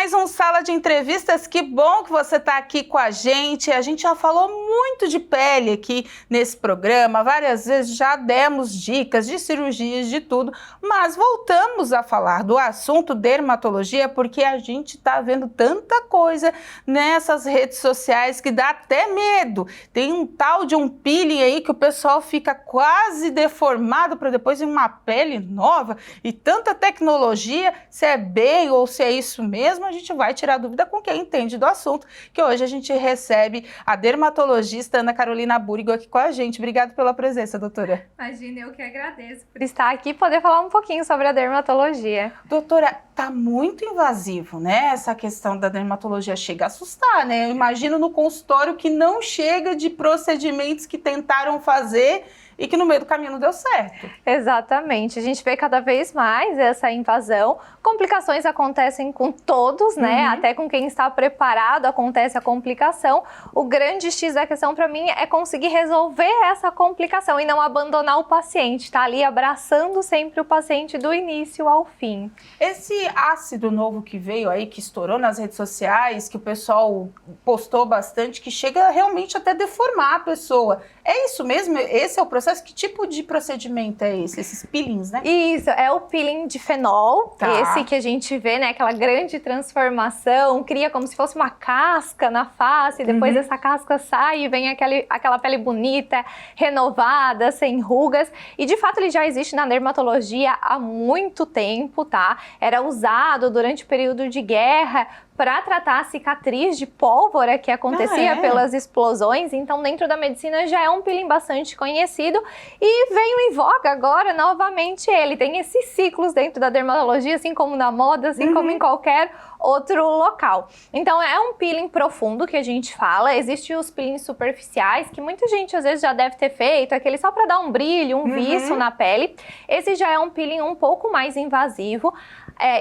mais um Sala de Entrevistas. Que bom que você está aqui com a gente. A gente já falou muito de pele aqui nesse programa. Várias vezes já demos dicas de cirurgias, de tudo. Mas voltamos a falar do assunto dermatologia porque a gente está vendo tanta coisa nessas redes sociais que dá até medo. Tem um tal de um peeling aí que o pessoal fica quase deformado para depois vir uma pele nova. E tanta tecnologia, se é bem ou se é isso mesmo, a gente vai tirar dúvida com quem entende do assunto, que hoje a gente recebe a dermatologista Ana Carolina Burigo aqui com a gente. Obrigada pela presença, doutora. Imagina, eu que agradeço por estar aqui e poder falar um pouquinho sobre a dermatologia. Doutora, tá muito invasivo, né? Essa questão da dermatologia chega a assustar, né? Eu imagino no consultório que não chega de procedimentos que tentaram fazer e que no meio do caminho não deu certo. Exatamente, a gente vê cada vez mais essa invasão, complicações acontecem com todos, né? Até com quem está preparado acontece a complicação. O grande X da questão para mim é conseguir resolver essa complicação e não abandonar o paciente, tá ali abraçando sempre o paciente do início ao fim. Esse ácido novo que veio aí, que estourou nas redes sociais, que o pessoal postou bastante, que chega realmente até deformar a pessoa. É isso mesmo? Esse é o processo? Que tipo de procedimento é esse? Esses peelings, né? Isso, é o peeling de fenol, Tá. Esse que a gente vê, né, aquela grande transformação, cria como se fosse uma casca na face, depois essa casca sai e vem aquela pele bonita, renovada, sem rugas, e de fato ele já existe na dermatologia há muito tempo, tá? Era usado durante o período de guerra para tratar a cicatriz de pólvora que acontecia pelas explosões. Então, dentro da medicina já é um peeling bastante conhecido e veio em voga agora novamente ele. Tem esses ciclos dentro da dermatologia, assim como na moda, assim como em qualquer outro local. Então, é um peeling profundo que a gente fala. Existem os peelings superficiais, que muita gente às vezes já deve ter feito, aquele só para dar um brilho, um viço na pele. Esse já é um peeling um pouco mais invasivo.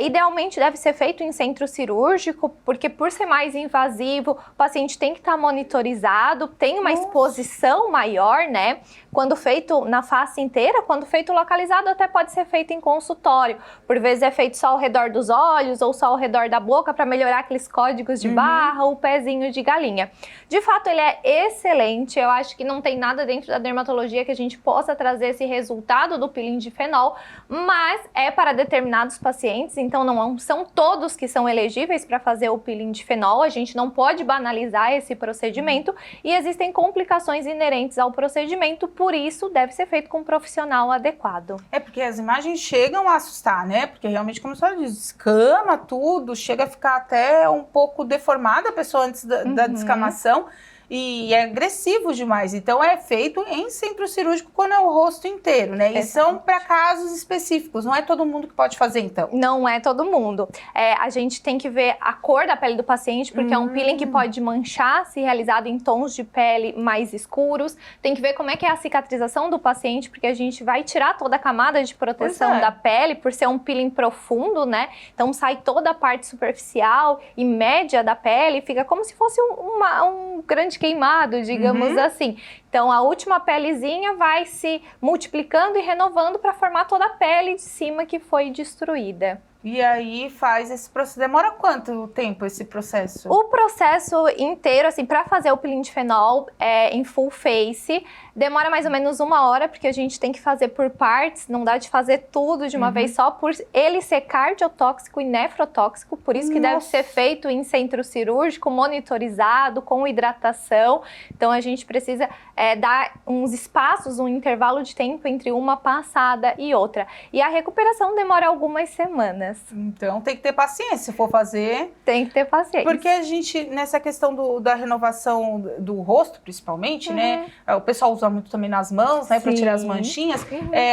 Idealmente deve ser feito em centro cirúrgico, porque por ser mais invasivo, o paciente tem que estar monitorizado, tem uma exposição maior, né? Quando feito na face inteira, quando feito localizado, até pode ser feito em consultório. Por vezes é feito só ao redor dos olhos ou só ao redor da boca para melhorar aqueles códigos de barra ou pezinho de galinha. De fato, ele é excelente. Eu acho que não tem nada dentro da dermatologia que a gente possa trazer esse resultado do peeling de fenol, mas é para determinados pacientes. Então não são todos que são elegíveis para fazer o peeling de fenol, a gente não pode banalizar esse procedimento e existem complicações inerentes ao procedimento, por isso deve ser feito com um profissional adequado. É porque as imagens chegam a assustar, né? Porque realmente, como a senhora diz, escama tudo, chega a ficar até um pouco deformada a pessoa antes da descamação. E é agressivo demais, então é feito em centro cirúrgico quando é o rosto inteiro, né? E são para casos específicos, não é todo mundo que pode fazer então? Não é todo mundo. A gente tem que ver a cor da pele do paciente, porque é um peeling que pode manchar se realizado em tons de pele mais escuros. Tem que ver como é que é a cicatrização do paciente, porque a gente vai tirar toda a camada de proteção da pele, por ser um peeling profundo, né? Então sai toda a parte superficial e média da pele, fica como se fosse um grande queimado, digamos assim. Então a última pelezinha vai se multiplicando e renovando para formar toda a pele de cima que foi destruída. E aí faz esse processo. Demora quanto tempo esse processo? O processo inteiro, assim, para fazer o peeling de fenol em full face, demora mais ou menos 1 hora, porque a gente tem que fazer por partes, não dá de fazer tudo de uma vez só, por ele ser cardiotóxico e nefrotóxico, por isso que deve ser feito em centro cirúrgico, monitorizado, com hidratação. Então a gente precisa dar uns espaços, um intervalo de tempo entre uma passada e outra. E a recuperação demora algumas semanas. Então tem que ter paciência se for fazer. Tem que ter paciência. Porque a gente, nessa questão da renovação do rosto, principalmente, né? O pessoal usa muito também nas mãos, né? Para tirar as manchinhas.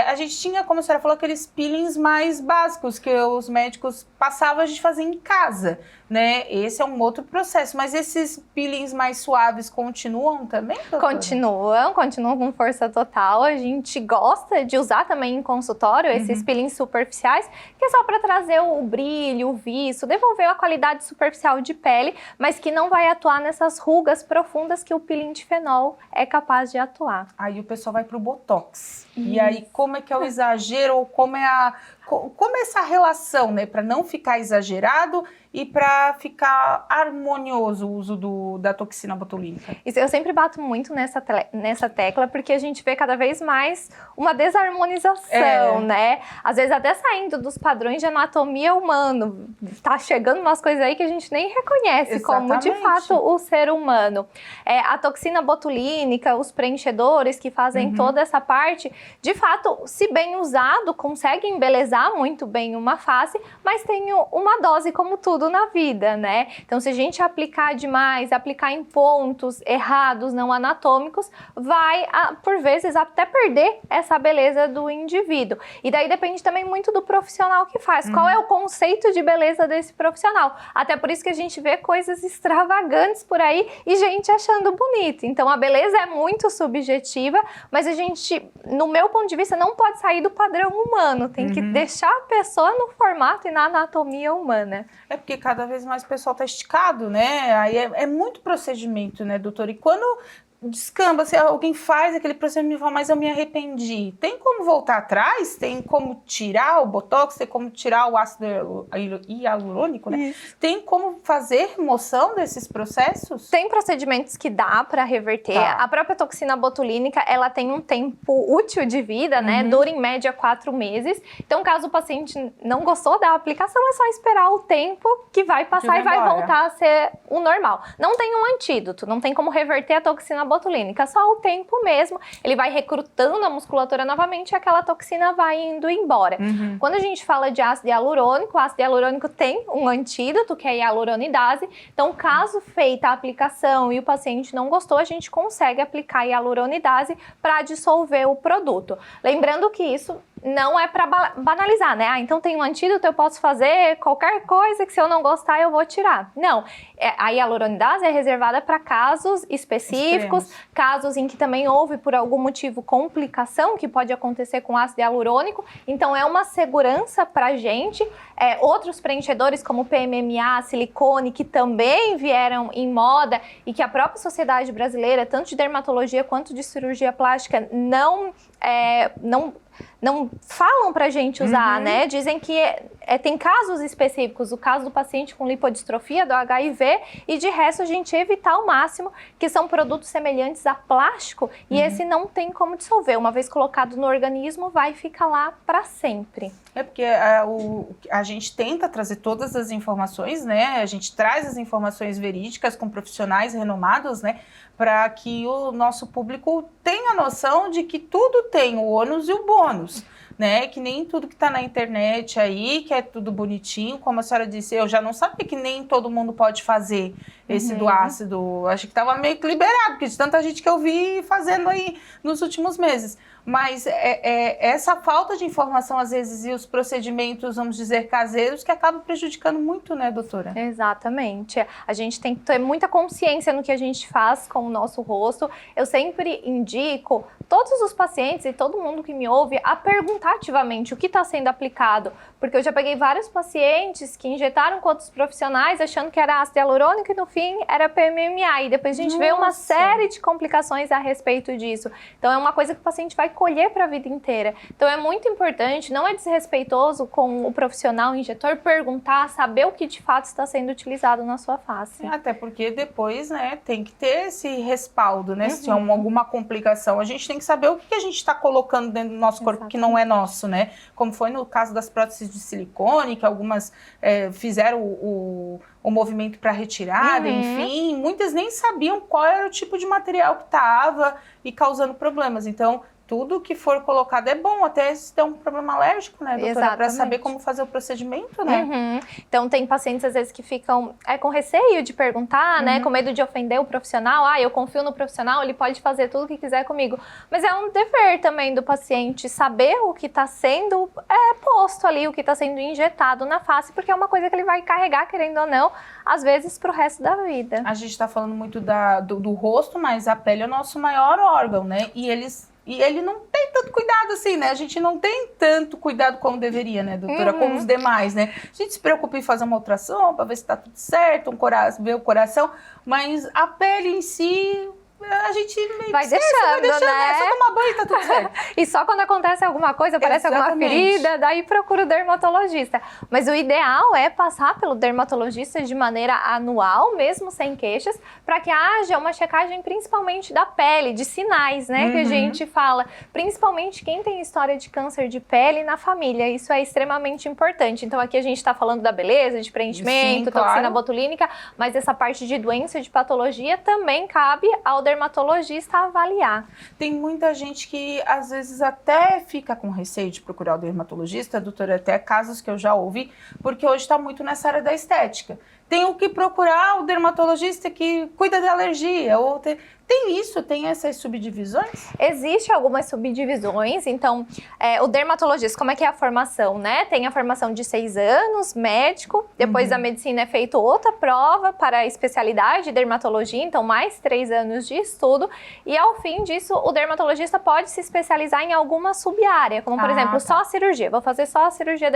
A gente tinha, como a senhora falou, aqueles peelings mais básicos que os médicos passavam a gente fazer em casa, né? Esse é um outro processo. Mas esses peelings mais suaves continuam também, doutora? Continuam com força total. A gente gosta de usar também em consultório esses peelings superficiais, que é só para trazer o brilho, o viço, devolver a qualidade superficial de pele, mas que não vai atuar nessas rugas profundas que o peeling de fenol é capaz de atuar. Aí o pessoal vai pro Botox. E aí como é que é o exagero ou como é Como essa relação, né, para não ficar exagerado e para ficar harmonioso o uso da toxina botulínica? Isso, eu sempre bato muito nessa tecla, porque a gente vê cada vez mais uma desarmonização, né? Às vezes até saindo dos padrões de anatomia humana, tá chegando umas coisas aí que a gente nem reconhece como, de fato, o ser humano. A toxina botulínica, os preenchedores que fazem toda essa parte, de fato, se bem usado, consegue embelezar muito bem uma face, mas tem uma dose como tudo na vida, né? Então, se a gente aplicar demais, aplicar em pontos errados, não anatômicos, vai, por vezes, até perder essa beleza do indivíduo. E daí depende também muito do profissional que faz. Qual é o conceito de beleza desse profissional? Até por isso que a gente vê coisas extravagantes por aí e gente achando bonito. Então, a beleza é muito subjetiva, mas a gente, no meu ponto de vista, não pode sair do padrão humano. Tem que deixar a pessoa no formato e na anatomia humana. É porque cada vez mais o pessoal tá esticado, né? Aí é muito procedimento, né, doutora? E quando descamba, se alguém faz aquele procedimento e fala, mas eu me arrependi, tem como voltar atrás? Tem como tirar o botox? Tem como tirar o ácido hialurônico, né? Isso. Tem como fazer remoção desses processos? Tem procedimentos que dá para reverter. Tá. A própria toxina botulínica, ela tem um tempo útil de vida, né? Dura em média 4 meses. Então, caso o paciente não gostou da aplicação, é só esperar o tempo que vai passar e vai voltar a ser o normal. Não tem um antídoto, não tem como reverter a toxina botulínica, só o tempo mesmo, ele vai recrutando a musculatura novamente e aquela toxina vai indo embora. Quando a gente fala de ácido hialurônico, o ácido hialurônico tem um antídoto, que é a hialuronidase, então caso feita a aplicação e o paciente não gostou, a gente consegue aplicar a hialuronidase para dissolver o produto. Lembrando que isso não é para banalizar, né? Então tem um antídoto, eu posso fazer qualquer coisa que se eu não gostar eu vou tirar. Não, a hialuronidase é reservada para casos específicos, casos em que também houve por algum motivo complicação que pode acontecer com ácido hialurônico, então é uma segurança pra gente. Outros preenchedores como PMMA, silicone, que também vieram em moda e que a própria Sociedade Brasileira, tanto de dermatologia quanto de cirurgia plástica, não falam pra gente usar, né? Dizem que tem casos específicos, o caso do paciente com lipodistrofia, do HIV, e de resto a gente evitar ao máximo, que são produtos semelhantes a plástico, e esse não tem como dissolver. Uma vez colocado no organismo, vai ficar lá para sempre. É porque a gente tenta trazer todas as informações, né? A gente traz as informações verídicas com profissionais renomados, né? Para que o nosso público tenha noção de que tudo tem o ônus e o bônus, né? Que nem tudo que está na internet aí, que é tudo bonitinho, como a senhora disse, eu já não sabia que nem todo mundo pode fazer esse do ácido. Acho que estava meio que liberado, porque de tanta gente que eu vi fazendo aí nos últimos meses. Mas essa falta de informação, às vezes, e os procedimentos, vamos dizer, caseiros, que acabam prejudicando muito, né, doutora? Exatamente. A gente tem que ter muita consciência no que a gente faz com o nosso rosto. Eu sempre indico todos os pacientes e todo mundo que me ouve a perguntar ativamente o que está sendo aplicado. Porque eu já peguei vários pacientes que injetaram com outros profissionais achando que era ácido hialurônico e no fim era PMMA. E depois a gente vê uma série de complicações a respeito disso. Então é uma coisa que o paciente vai colher para a vida inteira. Então é muito importante, não é desrespeitoso com o profissional injetor perguntar, saber o que de fato está sendo utilizado na sua face. Até porque depois, né, tem que ter esse respaldo, né? Se tiver alguma complicação, a gente tem que saber o que a gente está colocando dentro do nosso corpo que não é nosso, né? Como foi no caso das próteses de silicone, que algumas fizeram o movimento para retirada, enfim, muitas nem sabiam qual era o tipo de material que estava e causando problemas. Então, tudo que for colocado é bom, até se tem um problema alérgico, né, doutora? Para saber como fazer o procedimento, né? Então, tem pacientes, às vezes, que ficam com receio de perguntar, né? Com medo de ofender o profissional. Eu confio no profissional, ele pode fazer tudo o que quiser comigo. Mas é um dever também do paciente saber o que está sendo posto ali, o que está sendo injetado na face, porque é uma coisa que ele vai carregar, querendo ou não, às vezes, pro resto da vida. A gente está falando muito do rosto, mas a pele é o nosso maior órgão, né? E ele não tem tanto cuidado assim, né? A gente não tem tanto cuidado como deveria, né, doutora? Como os demais, né? A gente se preocupa em fazer uma ultrassom para ver se tá tudo certo, ver o coração, mas a pele em si a gente meio vai deixando, né? É só tomar banho e tá tudo certo. E só quando acontece alguma coisa, aparece alguma ferida, daí procura o dermatologista. Mas o ideal é passar pelo dermatologista de maneira anual, mesmo sem queixas, para que haja uma checagem principalmente da pele, de sinais, né? Que a gente fala, principalmente quem tem história de câncer de pele na família. Isso é extremamente importante. Então aqui a gente está falando da beleza, de preenchimento, toxina botulínica, mas essa parte de doença, de patologia, também cabe ao dermatologista avaliar. Tem muita gente que às vezes até fica com receio de procurar o dermatologista, doutora, até casos que eu já ouvi, porque hoje está muito nessa área da estética. Tem que procurar o dermatologista que cuida da alergia, ou tem essas subdivisões? Existem algumas subdivisões, então o dermatologista, como é que é a formação, né? Tem a formação de 6 anos, médico, depois da medicina é feita outra prova para a especialidade de dermatologia, então mais 3 anos de estudo, e ao fim disso o dermatologista pode se especializar em alguma sub-área, como por exemplo, só a cirurgia, vou fazer só a cirurgia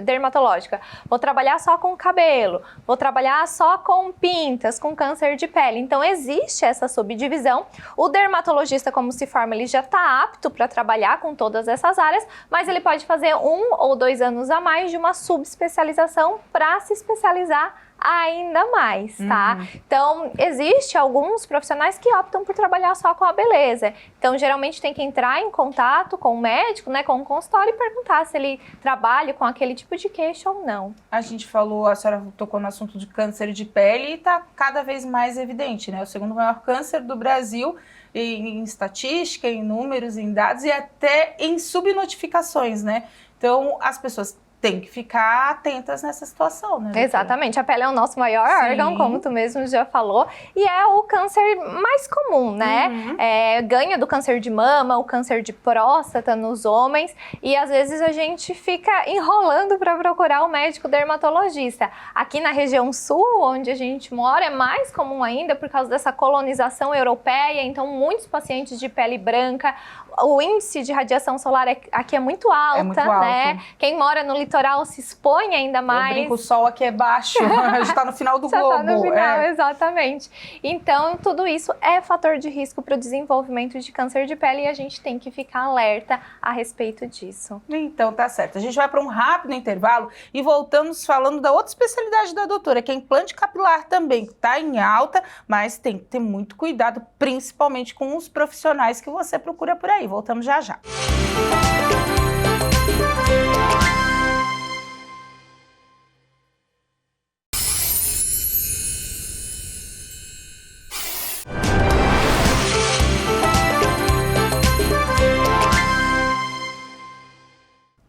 dermatológica, vou trabalhar só com cabelo, vou trabalhar só com pintas, com câncer de pele, então existe essa subdivisão. O dermatologista, como se forma, ele já está apto para trabalhar com todas essas áreas, mas ele pode fazer 1 ou 2 anos a mais de uma subespecialização para se especializar ainda mais, tá? Então, existe alguns profissionais que optam por trabalhar só com a beleza. Então, geralmente tem que entrar em contato com o médico, né, com o consultório e perguntar se ele trabalha com aquele tipo de queixa ou não. A gente falou, a senhora tocou no assunto de câncer de pele e está cada vez mais evidente, né? O segundo maior câncer do Brasil em estatística, em números, em dados e até em subnotificações, né? Então, as pessoas tem que ficar atentas nessa situação, né, doutora? Exatamente, a pele é o nosso maior órgão, como tu mesmo já falou, e é o câncer mais comum, né? Ganha do câncer de mama, o câncer de próstata nos homens, e às vezes a gente fica enrolando para procurar o médico dermatologista. Aqui na região sul, onde a gente mora, é mais comum ainda por causa dessa colonização europeia, então muitos pacientes de pele branca, o índice de radiação solar aqui é muito alta, né? Quem mora no litoral se expõe ainda mais. Eu brinco, o sol aqui é baixo, a gente está no final do globo. Tá no final, exatamente. Então, tudo isso é fator de risco para o desenvolvimento de câncer de pele e a gente tem que ficar alerta a respeito disso. Então, tá certo. A gente vai para um rápido intervalo e voltamos falando da outra especialidade da doutora, que é implante capilar também, que está em alta, mas tem que ter muito cuidado, principalmente com os profissionais que você procura por aí. Voltamos já já.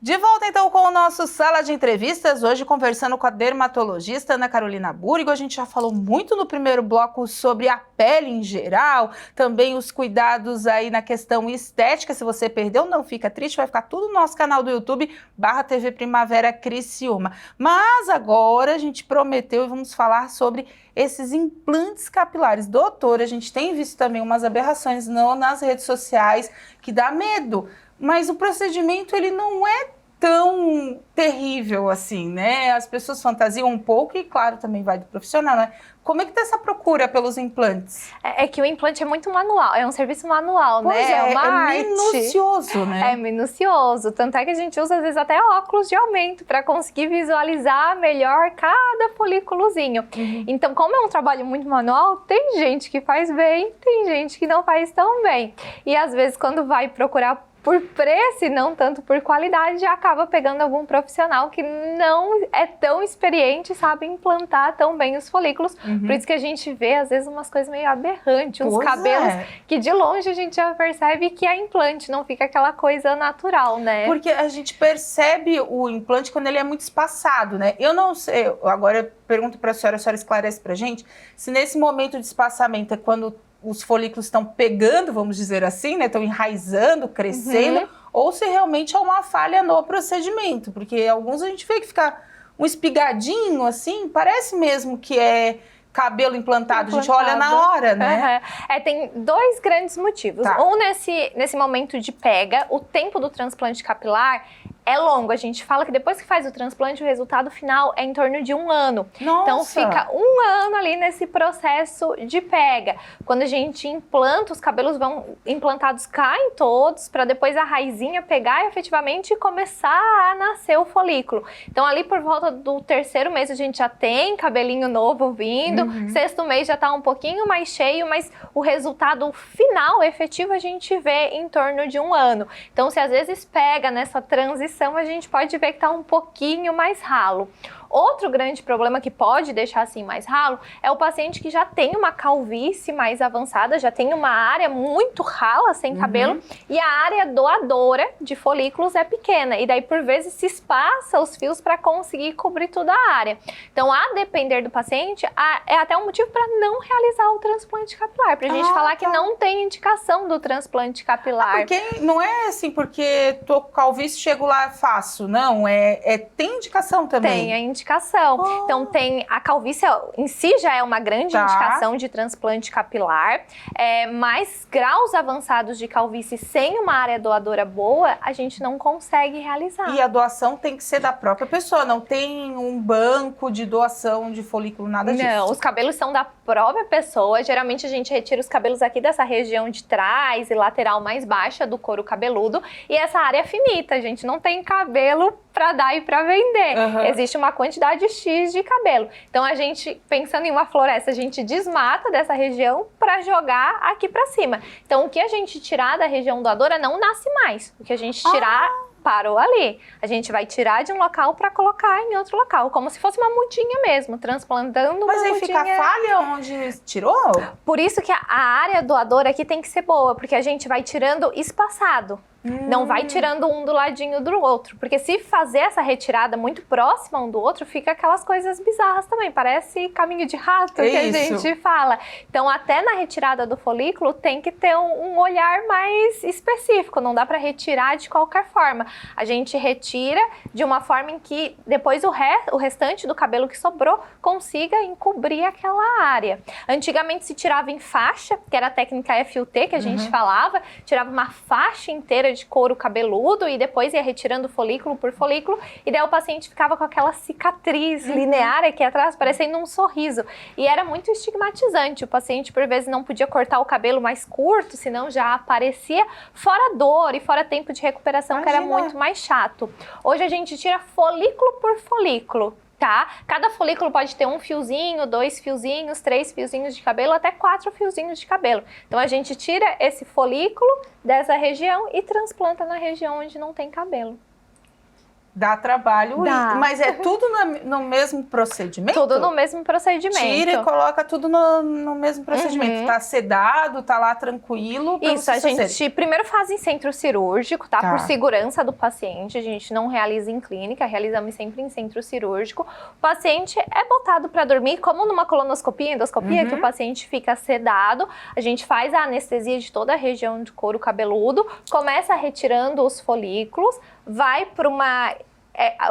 De volta então com o nosso Sala de Entrevistas, hoje conversando com a dermatologista Ana Carolina Búrigo. A gente já falou muito no primeiro bloco sobre a pele em geral, também os cuidados aí na questão estética. Se você perdeu, não fica triste, vai ficar tudo no nosso canal do YouTube, /TV Primavera Criciúma. Mas agora a gente prometeu e vamos falar sobre esses implantes capilares. Doutora, a gente tem visto também umas aberrações nas redes sociais que dá medo, mas o procedimento ele não é tão terrível assim, né? As pessoas fantasiam um pouco e, claro, também vai do profissional, né? Como é que tá essa procura pelos implantes? É que o implante é muito manual, é um serviço manual, pois né? É uma arte. Minucioso, né? É minucioso, tanto é que a gente usa às vezes até óculos de aumento para conseguir visualizar melhor cada folículozinho. Então, como é um trabalho muito manual, tem gente que faz bem, tem gente que não faz tão bem. E às vezes quando vai procurar por preço e não tanto por qualidade, já acaba pegando algum profissional que não é tão experiente, sabe implantar tão bem os folículos. Por isso que a gente vê, às vezes, umas coisas meio aberrantes, uns cabelos que de longe a gente já percebe que é implante, não fica aquela coisa natural, né? Porque a gente percebe o implante quando ele é muito espaçado, né? Eu não sei, agora eu pergunto para a senhora esclarece pra gente, se nesse momento de espaçamento é quando os folículos estão pegando, vamos dizer assim, né? Estão enraizando, crescendo, ou se realmente é uma falha no procedimento, porque alguns a gente vê que fica um espigadinho assim, parece mesmo que é cabelo implantado, a gente olha na hora, né? Tem 2 grandes motivos. Um, nesse momento de pega, o tempo do transplante capilar é longo. A gente fala que depois que faz o transplante, o resultado final é em torno de 1 ano. Nossa. Então fica 1 ano ali nesse processo de pega. Quando a gente implanta, os cabelos vão implantados, caem todos, para depois a raizinha pegar efetivamente e começar a nascer o folículo. Então ali por volta do 3º mês a gente já tem cabelinho novo vindo, 6º mês já tá um pouquinho mais cheio, mas o resultado final efetivo a gente vê em torno de 1 ano. Então se às vezes pega nessa transição, a gente pode ver que tá um pouquinho mais ralo. Outro grande problema que pode deixar assim mais ralo é o paciente que já tem uma calvície mais avançada, já tem uma área muito rala, sem cabelo, e a área doadora de folículos é pequena. E daí, por vezes, se espaça os fios para conseguir cobrir toda a área. Então, a depender do paciente, é até um motivo para não realizar o transplante capilar. Pra gente falar que não tem indicação do transplante capilar. Porque não é assim, porque tô com calvície, chego lá, faço. Não, tem indicação também. Tem a indicação. Então tem a calvície em si já é uma grande indicação de transplante capilar, mas graus avançados de calvície sem uma área doadora boa, a gente não consegue realizar. E a doação tem que ser da própria pessoa, não tem um banco de doação de folículo, nada disso. Não, os cabelos são da própria pessoa. Geralmente a gente retira os cabelos aqui dessa região de trás e lateral mais baixa do couro cabeludo, e essa área é finita, a gente não tem cabelo para dar e para vender. Existe uma quantidade X de cabelo. Então a gente, pensando em uma floresta, a gente desmata dessa região para jogar aqui para cima. Então o que a gente tirar da região doadora não nasce mais. O que a gente tirar parou ali. A gente vai tirar de um local para colocar em outro local, como se fosse uma mudinha mesmo, transplantando uma mudinha. Mas aí fica a falha onde tirou? Por isso que a área doadora aqui tem que ser boa, porque a gente vai tirando espaçado. Não vai tirando um do ladinho do outro. Porque se fazer essa retirada muito próxima um do outro, fica aquelas coisas bizarras também. Parece caminho de rato que a gente fala. Então, até na retirada do folículo, tem que ter um olhar mais específico. Não dá para retirar de qualquer forma. A gente retira de uma forma em que depois o restante do cabelo que sobrou consiga encobrir aquela área. Antigamente se tirava em faixa, que era a técnica FUT que a gente falava. Tirava uma faixa inteira de couro cabeludo e depois ia retirando folículo por folículo, e daí o paciente ficava com aquela cicatriz linear aqui atrás, parecendo um sorriso. E era muito estigmatizante. O paciente, por vezes, não podia cortar o cabelo mais curto, senão já aparecia, fora dor e fora tempo de recuperação, que era muito mais chato. Hoje a gente tira folículo por folículo. Tá? Cada folículo pode ter 1 fiozinho, 2 fiozinhos, 3 fiozinhos de cabelo, até 4 fiozinhos de cabelo. Então a gente tira esse folículo dessa região e transplanta na região onde não tem cabelo. Dá trabalho, mas é tudo no mesmo procedimento? Tudo no mesmo procedimento. Tira e coloca tudo no mesmo procedimento. Tá sedado, tá lá tranquilo. Isso, a gente primeiro faz em centro cirúrgico, tá? Por segurança do paciente, a gente não realiza em clínica, realizamos sempre em centro cirúrgico. O paciente é botado para dormir, como numa colonoscopia, endoscopia, que o paciente fica sedado. A gente faz a anestesia de toda a região de couro cabeludo, começa retirando os folículos, vai para uma...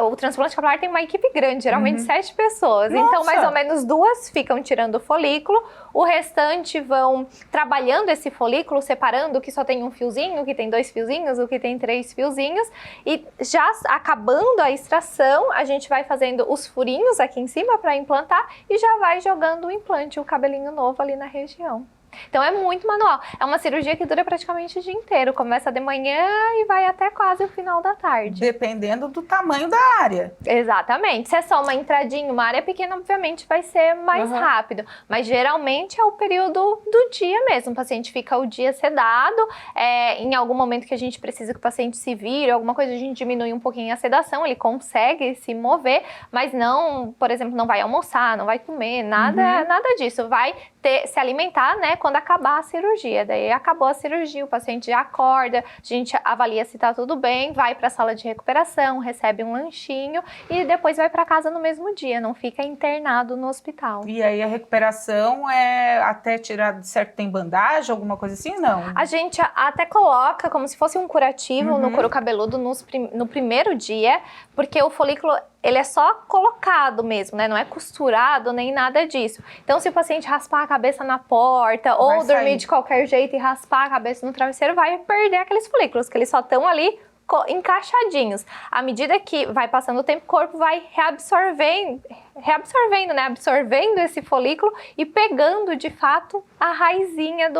o transplante capilar tem uma equipe grande, geralmente 7 pessoas. Nossa. Então, mais ou menos 2 ficam tirando o folículo, o restante vão trabalhando esse folículo, separando o que só tem 1 fiozinho, o que tem 2 fiozinhos, o que tem 3 fiozinhos. E já acabando a extração, a gente vai fazendo os furinhos aqui em cima para implantar e já vai jogando o implante, o cabelinho novo ali na região. Então é muito manual. É uma cirurgia que dura praticamente o dia inteiro. Começa de manhã e vai até quase o final da tarde. Dependendo do tamanho da área. Exatamente. Se é só uma entradinha, uma área pequena, obviamente vai ser mais rápido. Mas geralmente é o período do dia mesmo. O paciente fica o dia sedado. Em algum momento que a gente precisa que o paciente se vire, alguma coisa, a gente diminui um pouquinho a sedação. Ele consegue se mover, mas não, por exemplo, não vai almoçar, não vai comer, nada disso. Vai se alimentar, né, quando acabar a cirurgia. Daí acabou a cirurgia, o paciente já acorda, a gente avalia se tá tudo bem, vai para a sala de recuperação, recebe um lanchinho e depois vai para casa no mesmo dia, não fica internado no hospital. E aí a recuperação é até tirar, certo, tem bandagem, alguma coisa assim, não? A gente até coloca como se fosse um curativo no couro cabeludo no primeiro dia, porque o folículo ele é só colocado mesmo, né? Não é costurado nem nada disso. Então, se o paciente raspar a cabeça na porta ou dormir de qualquer jeito e raspar a cabeça no travesseiro, vai perder aqueles folículos, que eles só estão ali encaixadinhos. À medida que vai passando o tempo, o corpo vai reabsorvendo, né? Absorvendo esse folículo e pegando, de fato, a raizinha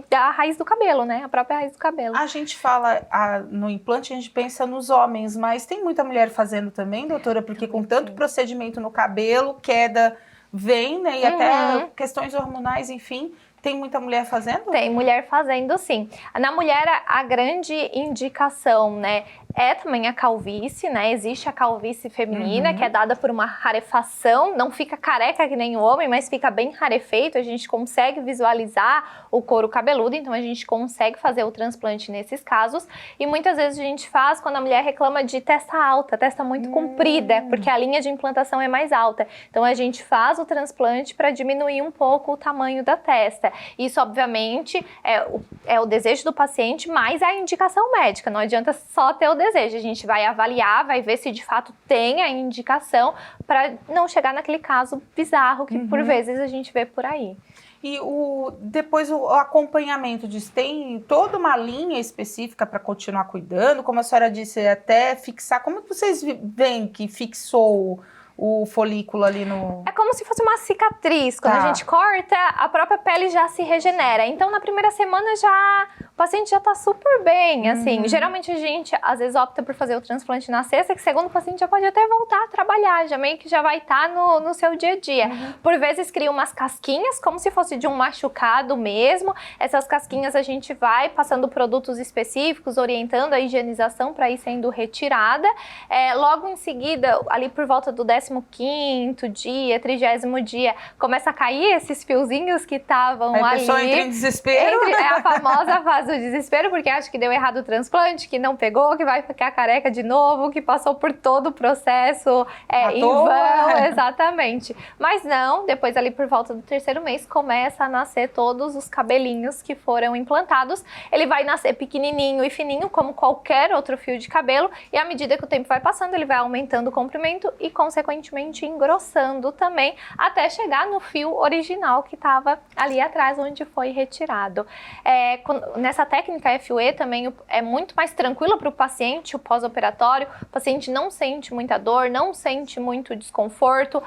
da raiz do cabelo, né? A própria raiz do cabelo. A gente fala no implante, a gente pensa nos homens, mas tem muita mulher fazendo também, doutora? Porque com tanto procedimento no cabelo, queda vem, né? E até questões hormonais, enfim... Tem muita mulher fazendo? Tem mulher fazendo, sim. Na mulher, a grande indicação, né, é também a calvície, né? Existe a calvície feminina, que é dada por uma rarefação. Não fica careca que nem o homem, mas fica bem rarefeito. A gente consegue visualizar o couro cabeludo, então a gente consegue fazer o transplante nesses casos. E muitas vezes a gente faz quando a mulher reclama de testa alta, testa muito comprida, porque a linha de implantação é mais alta. Então a gente faz o transplante para diminuir um pouco o tamanho da testa. Isso, obviamente, é o desejo do paciente, mas a indicação médica. Não adianta só ter o desejo. A gente vai avaliar, vai ver se de fato tem a indicação para não chegar naquele caso bizarro que por vezes a gente vê por aí. E depois o acompanhamento disso, tem toda uma linha específica para continuar cuidando? Como a senhora disse, até fixar. Como que vocês veem que fixou o folículo ali no... É como se fosse uma cicatriz. Quando a gente corta, a própria pele já se regenera. Então, na primeira semana, o paciente já tá super bem, assim. Geralmente, a gente, às vezes, opta por fazer o transplante na sexta, que segundo o paciente já pode até voltar a trabalhar, já meio que já vai estar no seu dia a dia. Por vezes, cria umas casquinhas, como se fosse de um machucado mesmo. Essas casquinhas, a gente vai passando produtos específicos, orientando a higienização para ir sendo retirada. Logo em seguida, ali por volta do 15º dia, 30º dia, começa a cair esses fiozinhos que estavam ali. A pessoa entra em desespero. É a famosa fase do desespero, porque acha que deu errado o transplante, que não pegou, que vai ficar careca de novo, que passou por todo o processo em vão, exatamente. Mas não, depois ali por volta do 3º mês, começa a nascer todos os cabelinhos que foram implantados. Ele vai nascer pequenininho e fininho, como qualquer outro fio de cabelo, e à medida que o tempo vai passando, ele vai aumentando o comprimento e, consequentemente, engrossando também, até chegar no fio original que estava ali atrás, onde foi retirado. Nessa técnica FUE também é muito mais tranquila para o paciente, o pós-operatório. O paciente não sente muita dor, não sente muito desconforto.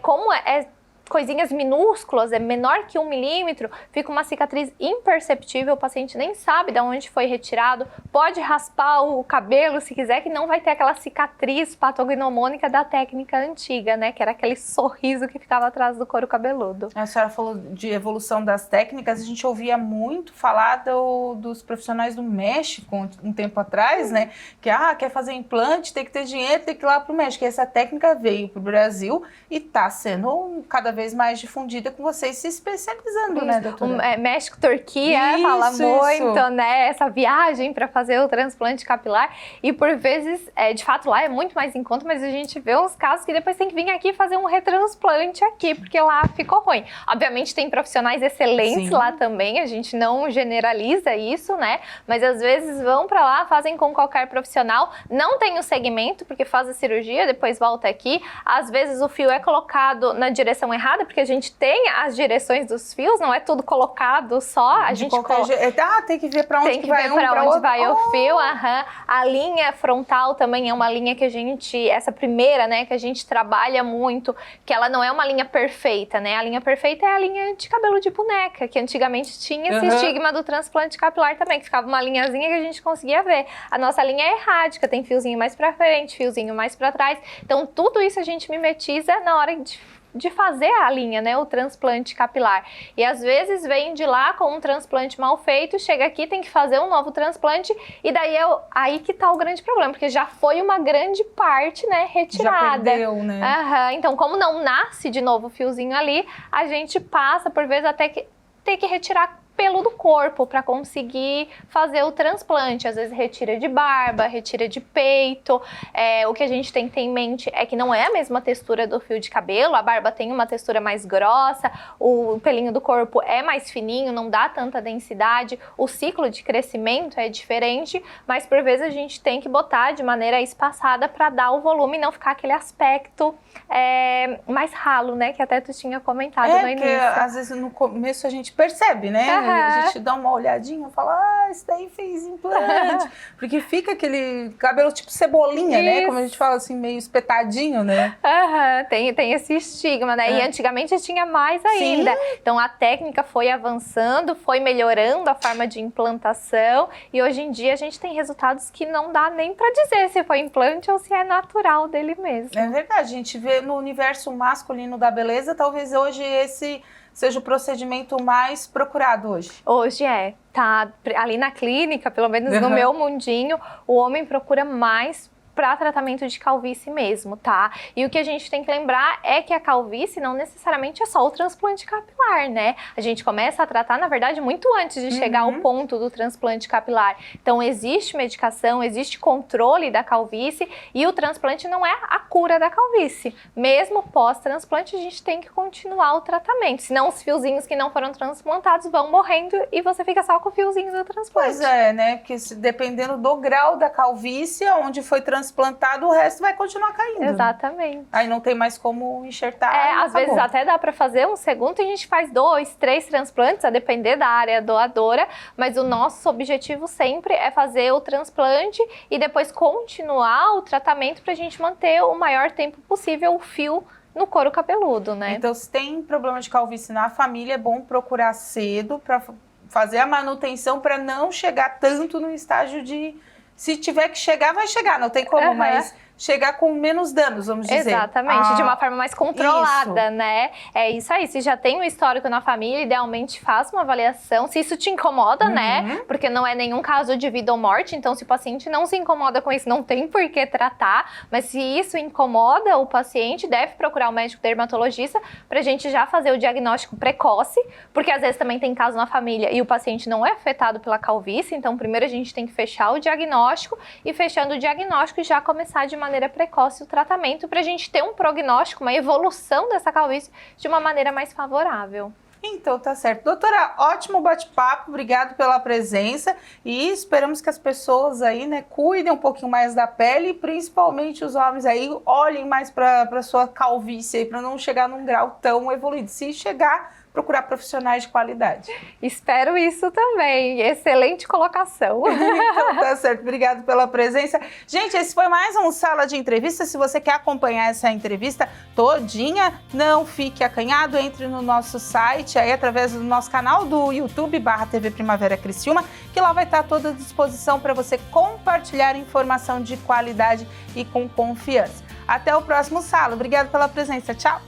Como coisinhas minúsculas, é menor que 1 milímetro, fica uma cicatriz imperceptível, o paciente nem sabe de onde foi retirado, pode raspar o cabelo se quiser, que não vai ter aquela cicatriz patognomônica da técnica antiga, né, que era aquele sorriso que ficava atrás do couro cabeludo. A senhora falou de evolução das técnicas, a gente ouvia muito falar dos profissionais do México um tempo atrás, né, que quer fazer implante, tem que ter dinheiro, tem que ir lá pro México, e essa técnica veio pro Brasil e está sendo cada vez mais difundida, com vocês se especializando, né, doutora? México, Turquia, fala muito, né, essa viagem para fazer o transplante capilar, e por vezes, de fato, lá é muito mais em conta, mas a gente vê uns casos que depois tem que vir aqui fazer um retransplante aqui, porque lá ficou ruim. Obviamente tem profissionais excelentes lá também, a gente não generaliza isso, né, mas às vezes vão para lá, fazem com qualquer profissional, não tem o segmento, porque faz a cirurgia, depois volta aqui, às vezes o fio é colocado na direção errada, porque a gente tem as direções dos fios, não é tudo colocado só, a gente tem que ver para onde vai o fio. A linha frontal também é uma linha que a gente, essa primeira, né, que a gente trabalha muito, que ela não é uma linha perfeita, né, a linha perfeita é a linha de cabelo de boneca, que antigamente tinha esse estigma do transplante capilar também, que ficava uma linhazinha que a gente conseguia ver. A nossa linha é errática, tem fiozinho mais para frente, fiozinho mais para trás, então tudo isso a gente mimetiza na hora de fazer a linha, né, o transplante capilar. E às vezes vem de lá com um transplante mal feito, chega aqui, tem que fazer um novo transplante, e daí aí que tá o grande problema, porque já foi uma grande parte, né, retirada. Já perdeu, né? Então, como não nasce de novo o fiozinho ali, a gente passa, por vezes, até que ter que retirar pelo do corpo para conseguir fazer o transplante. Às vezes retira de barba, retira de peito. O que a gente tem que ter em mente é que não é a mesma textura do fio de cabelo, a barba tem uma textura mais grossa, o pelinho do corpo é mais fininho, não dá tanta densidade, o ciclo de crescimento é diferente, mas por vezes a gente tem que botar de maneira espaçada para dar o volume e não ficar aquele aspecto mais ralo, né, que até tu tinha comentado no início. Porque às vezes no começo a gente percebe, né? a gente dá uma olhadinha e fala, isso daí fez implante. Porque fica aquele cabelo tipo cebolinha, né? Como a gente fala assim, meio espetadinho, né? Tem esse estigma, né? E antigamente tinha mais ainda. Sim. Então a técnica foi avançando, foi melhorando a forma de implantação e hoje em dia a gente tem resultados que não dá nem para dizer se foi implante ou se é natural dele mesmo. É verdade, a gente vê no universo masculino da beleza, talvez hoje esse seja o procedimento mais procurado hoje. Hoje tá ali na clínica, pelo menos no meu mundinho, o homem procura mais para tratamento de calvície mesmo, tá? E o que a gente tem que lembrar é que a calvície não necessariamente é só o transplante capilar, né? A gente começa a tratar, na verdade, muito antes de chegar ao ponto do transplante capilar. Então, existe medicação, existe controle da calvície e o transplante não é a cura da calvície. Mesmo pós-transplante, a gente tem que continuar o tratamento, senão os fiozinhos que não foram transplantados vão morrendo e você fica só com o fiozinho do transplante. Pois é, né? Porque dependendo do grau da calvície, onde foi transplantado, o resto vai continuar caindo. Exatamente. Aí não tem mais como enxertar. Às vezes até dá para fazer um segundo e a gente faz 2, 3 transplantes, a depender da área doadora, mas o nosso objetivo sempre é fazer o transplante e depois continuar o tratamento para a gente manter o maior tempo possível o fio no couro cabeludo, né? Então, se tem problema de calvície na família, é bom procurar cedo para fazer a manutenção para não chegar tanto no estágio de... Se tiver que chegar, vai chegar, não tem como, mas chegar com menos danos, vamos dizer. Exatamente, de uma forma mais controlada, né? É isso aí, se já tem um histórico na família, idealmente faça uma avaliação, se isso te incomoda, né? Porque não é nenhum caso de vida ou morte, então se o paciente não se incomoda com isso, não tem por que tratar, mas se isso incomoda o paciente, deve procurar o médico dermatologista pra gente já fazer o diagnóstico precoce, porque às vezes também tem caso na família e o paciente não é afetado pela calvície, então primeiro a gente tem que fechar o diagnóstico e fechando o diagnóstico já começar de maneira precoce o tratamento para a gente ter um prognóstico, uma evolução dessa calvície de uma maneira mais favorável. Então tá certo. Doutora, ótimo bate-papo, obrigado pela presença e esperamos que as pessoas aí, né, cuidem um pouquinho mais da pele e principalmente os homens aí olhem mais para sua calvície aí, para não chegar num grau tão evoluído. Se chegar, procurar profissionais de qualidade. Espero isso também. Excelente colocação. Então tá certo. Obrigado pela presença. Gente, esse foi mais um Sala de Entrevista. Se você quer acompanhar essa entrevista todinha, não fique acanhado. Entre no nosso site, aí através do nosso canal do YouTube, /TV Primavera Criciúma, que lá vai estar toda à disposição para você compartilhar informação de qualidade e com confiança. Até o próximo Sala. Obrigado pela presença. Tchau.